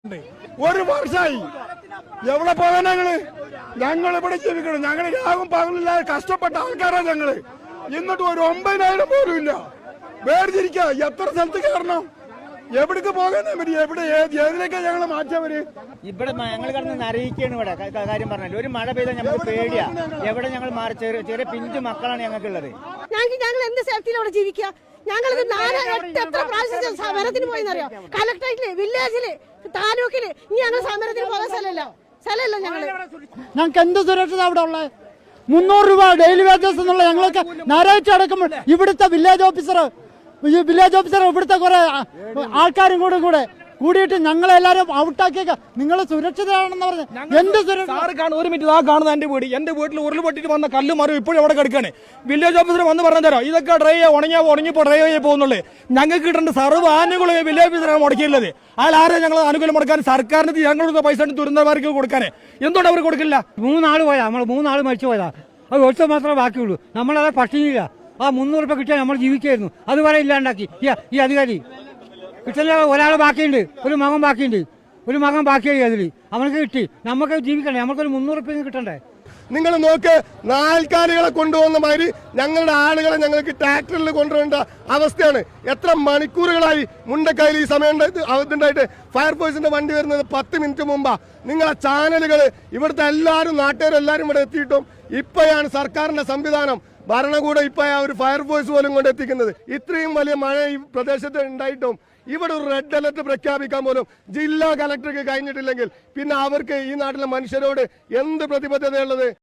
ഒരു വർഷമായി എവിടെ പോകാൻ ഞങ്ങൾ ഇവിടെ ജീവിക്കണം. ഞങ്ങൾ രാവും പകലില്ലാതെ കഷ്ടപ്പെട്ട ആൾക്കാരാണ് ഞങ്ങള്. എന്നിട്ട് ഒരു 9,000 പോലും ഇല്ല. വേർതിരിക്ക എത്ര സ്ഥലത്ത് കയറണം, എവിടേക്ക് പോകാൻ എവിടെ ഏതിലേക്കാ ഞങ്ങളെ മാറ്റിയവര്? ഇവിടെ ഞങ്ങൾ കിടന്ന് അറിയിക്കാണ്. ഇവിടെ കാര്യം പറഞ്ഞാൽ ഒരു മഴ പെയ്താൽ ഞങ്ങൾക്ക് പേടിയാ. എവിടെ ഞങ്ങൾ മാറി ചെറിയ പിഞ്ചു മക്കളാണ് ഞങ്ങൾക്കുള്ളത്. ഞങ്ങൾ എന്ത് സ്ഥലത്തിൽ അവിടെ ജീവിക്കുക? ഞങ്ങൾ എത്ര പ്രാവശ്യം സമരത്തിന് പോയെന്നറിയോ? കലക്ടറേറ്റില്, വില്ലേജില്, താലൂക്കില്. ഇനി ഞങ്ങൾ സമരത്തിന് പോകാൻ സ്ഥലമല്ല ഞങ്ങൾക്ക് എന്ത് സുരക്ഷിത അവിടെ ഉള്ളത്? 300 രൂപ ഡെയിലി വേജസ് എന്നുള്ള ഞങ്ങളൊക്കെ ഞായറാഴ്ച അടക്കുമ്പോൾ ഇവിടുത്തെ വില്ലേജ് ഓഫീസർ ഇവിടുത്തെ കുറെ ആൾക്കാരും കൂടിയിട്ട് ഞങ്ങളെല്ലാരും ഔട്ടാക്കിയേക്ക. നിങ്ങൾ സുരക്ഷിതരാണെന്ന് പറഞ്ഞു. എന്ത് സുരക്ഷ? ഒരു മിനിറ്റ്, ആ കാണുന്ന എന്റെ വീട്. എന്റെ വീട്ടിൽ ഉരുൾപൊട്ടിട്ട് വന്ന കല്ലും മരം ഇപ്പോഴും അവിടെ കിടക്കാണ്. വില്ലേജ് ഓഫീസർ വന്ന് പറഞ്ഞു തരാം, ഇതൊക്കെ ഉണങ്ങിപ്പോ ഡ്രൈവ് ചെയ്ത് പോകുന്നുള്ളൂ. ഞങ്ങൾക്ക് കിട്ടേണ്ട സർവ്വ ആനുകൂല്യം വില്ലേജ് ഓഫീസറാണ് മുടക്കിയുള്ളത്. ആരെ ഞങ്ങൾ ആനുകൂല്യം മുടക്കാൻ? സർക്കാരിന് ഞങ്ങളുടെ പൈസ ദുരന്തമാർക്ക് കൊടുക്കാനേ. എന്തുകൊണ്ട് അവർ കൊടുക്കില്ല? 3 ആള് പോയതാ, നമ്മൾ 3 ആള് മരിച്ചു പോയതാ. അത് ഒറ്റ മാത്രമേ ബാക്കിയുള്ളൂ. നമ്മളത് പട്ടിണിയില്ല. ആ 300 രൂപ കിട്ടിയാൽ നമ്മൾ ജീവിക്കായിരുന്നു. അതുവരെ ഇല്ലാണ്ടാക്കി ഈ അധികാരി. കിട്ടുന്ന ഒരാൾ ബാക്കിയുണ്ട്, ഒരു മകൻ ബാക്കിയായി. അതിൽ അവനക്ക് കിട്ടി. നമുക്ക് ജീവിക്കണ്ടേ? നമുക്കൊരു 300 രൂപ കിട്ടണ്ടേ? നിങ്ങൾ നോക്ക്, നാൽക്കാലികളെ കൊണ്ടുപോകുന്ന മാതിരി ഞങ്ങളുടെ ആളുകളെ ഞങ്ങൾക്ക് ട്രാക്ടറിൽ കൊണ്ടുപോകേണ്ട അവസ്ഥയാണ്. എത്ര മണിക്കൂറുകളായി മുണ്ടക്കൈയിൽ ഈ സമയം അതുണ്ടായിട്ട് ഫയർഫോഴ്സിന്റെ വണ്ടി വരുന്നത് 10 മിനിറ്റ് മുമ്പാ. നിങ്ങളെ ചാനലുകൾ, ഇവിടുത്തെ എല്ലാവരും നാട്ടുകാരെല്ലാവരും ഇവിടെ എത്തിയിട്ടും ഇപ്പോഴാണ് സർക്കാരിന്റെ സംവിധാനം, ഭരണകൂടം ഇപ്പോഴാ ഒരു ഫയർഫോഴ്സ് പോലും കൊണ്ടെത്തിക്കുന്നത്. ഇത്രയും വലിയ മഴ ഈ പ്രദേശത്ത് ഉണ്ടായിട്ടും ഇവിടെ ഒരു റെഡ് അലർട്ട് പ്രഖ്യാപിക്കാൻ പോലും ജില്ലാ കലക്ടർക്ക് കഴിഞ്ഞിട്ടില്ലെങ്കിൽ പിന്നെ അവർക്ക് ഈ നാട്ടിലെ മനുഷ്യരോട് എന്ത് പ്രതിബദ്ധതയുള്ളത്?